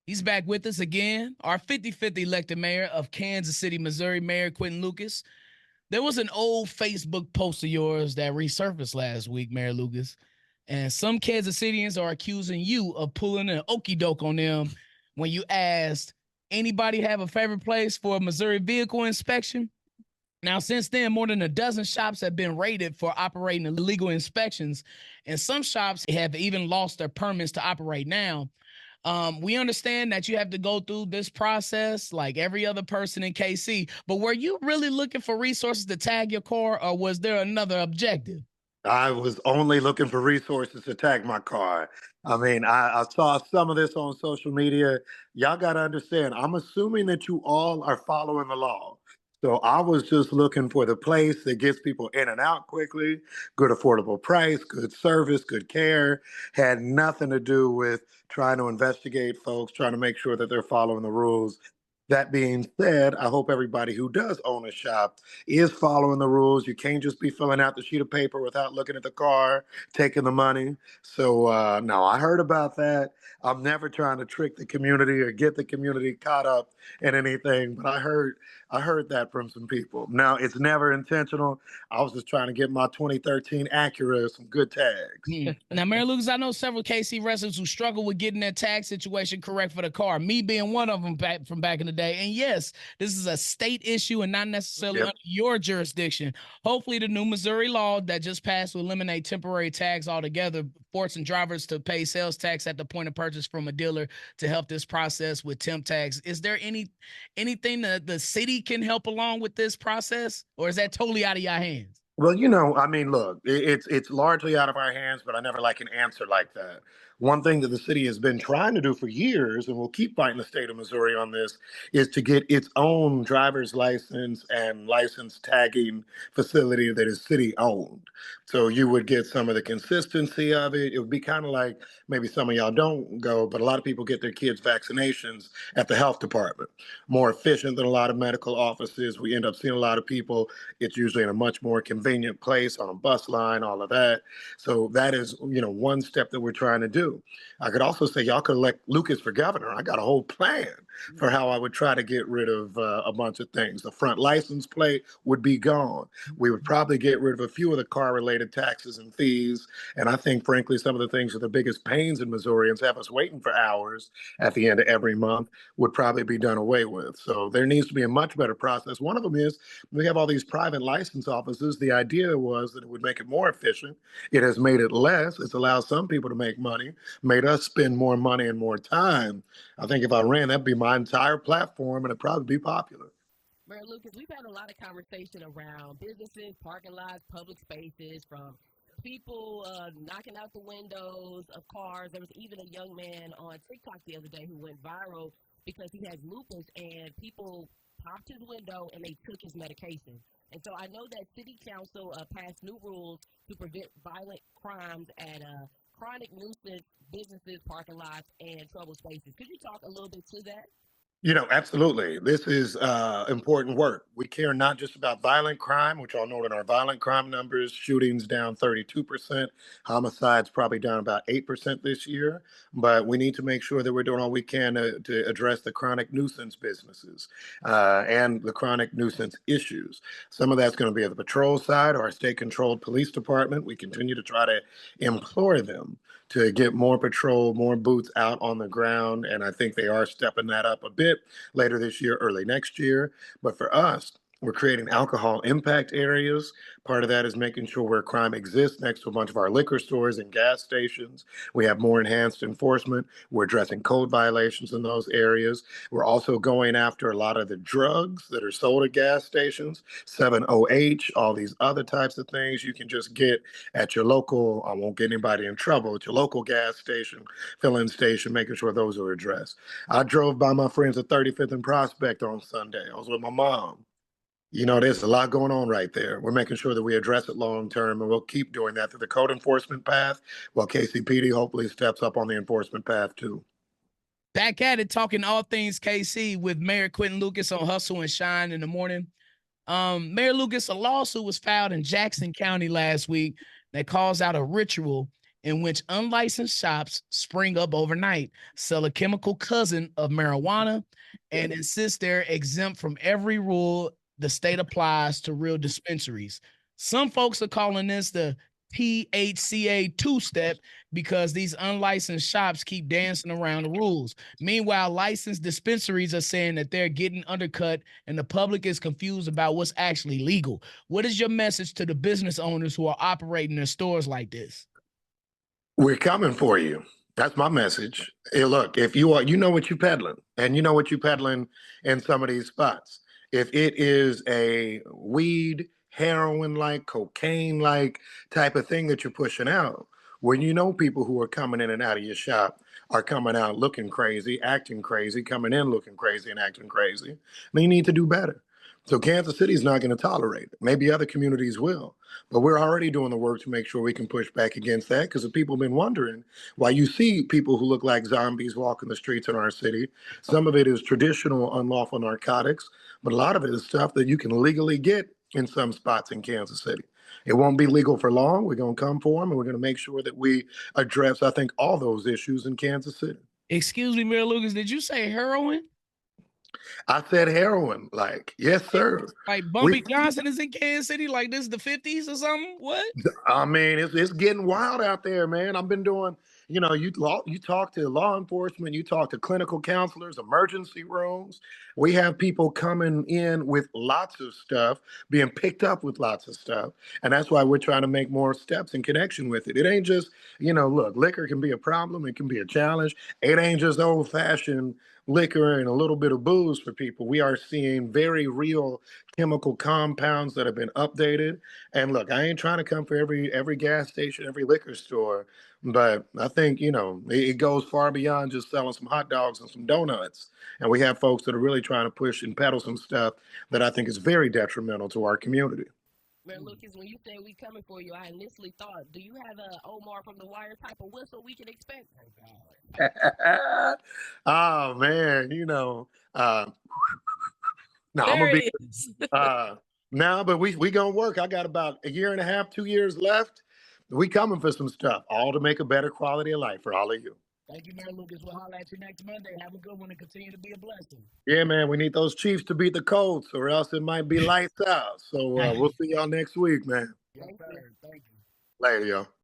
He's back with us again, our 55th elected mayor of Kansas City, Missouri, Mayor Quentin Lucas. There was an old Facebook post of yours that resurfaced last week, Mayor Lucas, and some Kansas Cityans are accusing you of pulling an okie doke on them when you asked, anybody have a favorite place for a Missouri vehicle inspection? Now, since then, more than a dozen shops have been raided for operating illegal inspections, and some shops have even lost their permits to operate now. We understand that you have to go through this process like every other person in KC, but were you really looking for resources to tag your car, or was there another objective? I was only looking for resources to tag my car. I mean, I saw some of this on social media. Y'all got to understand, I'm assuming that you all are following the law. So I was just looking for the place that gets people in and out quickly, good affordable price, good service, good care. Had nothing to do with trying to investigate folks, trying to make sure that they're following the rules. That being said, I hope everybody who does own a shop is following the rules. You can't just be filling out the sheet of paper without looking at the car, taking the money. So, no, I heard about that. I'm never trying to trick the community or get the community caught up in anything, but I heard that from some people. Now, it's never intentional. I was just trying to get my 2013 Acura some good tags. Now, Mayor Lucas, I know several KC residents who struggle with getting their tax situation correct for the car, me being one of them back in the day. And yes, this is a state issue and not necessarily Yep. under your jurisdiction. Hopefully, the new Missouri law that just passed will eliminate temporary tags altogether, forcing drivers to pay sales tax at the point of purchase from a dealer to help this process with temp tags. Is there anything that the city can help along with this process, or is that totally out of your hands? Well, I mean, look, it's largely out of our hands, but I never like an answer like that. One thing that the city has been trying to do for years, and we'll keep fighting the state of Missouri on this, is to get its own driver's license and license tagging facility that is city owned. So you would get some of the consistency of it. It would be kind of like maybe some of y'all don't go, but a lot of people get their kids' vaccinations at the health department. More efficient than a lot of medical offices. We end up seeing a lot of people. It's usually in a much more convenient place on a bus line, all of that. So that is, one step that we're trying to do. I could also say y'all could elect Lucas for governor. I got a whole plan for how I would try to get rid of a bunch of things. The front license plate would be gone. We would probably get rid of a few of the car related taxes and fees. And I think, frankly, some of the things that are the biggest pains in Missourians have us waiting for hours at the end of every month would probably be done away with. So there needs to be a much better process. One of them is we have all these private license offices. The idea was that it would make it more efficient. It has made it less. It's allowed some people to make money, made us spend more money and more time. I think if I ran, that'd be my entire platform and it'd probably be popular. Mayor Lucas, we've had a lot of conversation around businesses, parking lots, public spaces, from people knocking out the windows of cars. There was even a young man on TikTok the other day who went viral because he has lupus, and people popped his window and they took his medication. And so I know that City Council passed new rules to prevent violent crimes at chronic nuisance businesses, parking lots, and trouble spaces. Could you talk a little bit to that? Absolutely. This is important work. We care not just about violent crime, which all know that our violent crime numbers, shootings down 32%, homicides probably down about 8% this year. But we need to make sure that we're doing all we can to address the chronic nuisance businesses and the chronic nuisance issues. Some of that's going to be at the patrol side or our state controlled police department. We continue to try to implore them to get more patrol, more boots out on the ground. And I think they are stepping that up a bit later this year, early next year. But for us, we're creating alcohol impact areas. Part of that is making sure where crime exists next to a bunch of our liquor stores and gas stations. We have more enhanced enforcement. We're addressing code violations in those areas. We're also going after a lot of the drugs that are sold at gas stations, 7OH, all these other types of things you can just get at your local, I won't get anybody in trouble, at your local gas station, fill-in station, making sure those are addressed. I drove by my friends at 35th and Prospect on Sunday. I was with my mom. There's a lot going on right there. We're making sure that we address it long term, and we'll keep doing that through the code enforcement path, while KCPD hopefully steps up on the enforcement path too. Back at it, talking all things KC with Mayor Quentin Lucas on Hustle and Shine in the morning. Mayor Lucas, a lawsuit was filed in Jackson County last week that calls out a ritual in which unlicensed shops spring up overnight, sell a chemical cousin of marijuana, and insist they're exempt from every rule the state applies to real dispensaries. Some folks are calling this the THCA two-step because these unlicensed shops keep dancing around the rules. Meanwhile, licensed dispensaries are saying that they're getting undercut and the public is confused about what's actually legal. What is your message to the business owners who are operating their stores like this? We're coming for you. That's my message. Hey, look, if you are, you know what you're peddling, and you know what you're peddling in some of these spots. If it is a weed, heroin like, cocaine like type of thing that you're pushing out, when you know people who are coming in and out of your shop are coming out looking crazy, acting crazy, coming in looking crazy and acting crazy, then you need to do better. So Kansas City is not going to tolerate it. Maybe other communities will. But we're already doing the work to make sure we can push back against that because the people have been wondering why you see people who look like zombies walking the streets in our city. Some of it is traditional unlawful narcotics, but a lot of it is stuff that you can legally get in some spots in Kansas City. It won't be legal for long. We're going to come for them and we're going to make sure that we address, I think, all those issues in Kansas City. Excuse me, Mayor Lucas, did you say heroin? I said heroin, like, yes, sir. Like We Bumpy Johnson is in Kansas City? Like this is the 50s or something? What? I mean, it's getting wild out there, man. I've been doing, you talk to law enforcement, you talk to clinical counselors, emergency rooms. We have people coming in with lots of stuff, being picked up with lots of stuff, and that's why we're trying to make more steps in connection with it. It ain't just, look, liquor can be a problem, it can be a challenge. It ain't just old-fashioned liquor and a little bit of booze for people. We are seeing very real chemical compounds that have been updated. And look, I ain't trying to come for every gas station, every liquor store, but I think it goes far beyond just selling some hot dogs and some donuts. And we have folks that are really trying to push and peddle some stuff that I think is very detrimental to our community. Mayor Lucas, when you say we coming for you, I initially thought, do you have a Omar from The Wire type of whistle we can expect? Oh man, no, I'm There gonna be it is. now, but we gonna work. I got about a year and a half, 2 years left. We coming for some stuff, all to make a better quality of life for all of you. Thank you, Mayor Lucas. We'll holler at you next Monday. Have a good one and continue to be a blessing. Yeah, man, we need those Chiefs to beat the Colts, or else it might be lights out. So we'll see y'all next week, man. Yes, sir. Thank you. Later, y'all.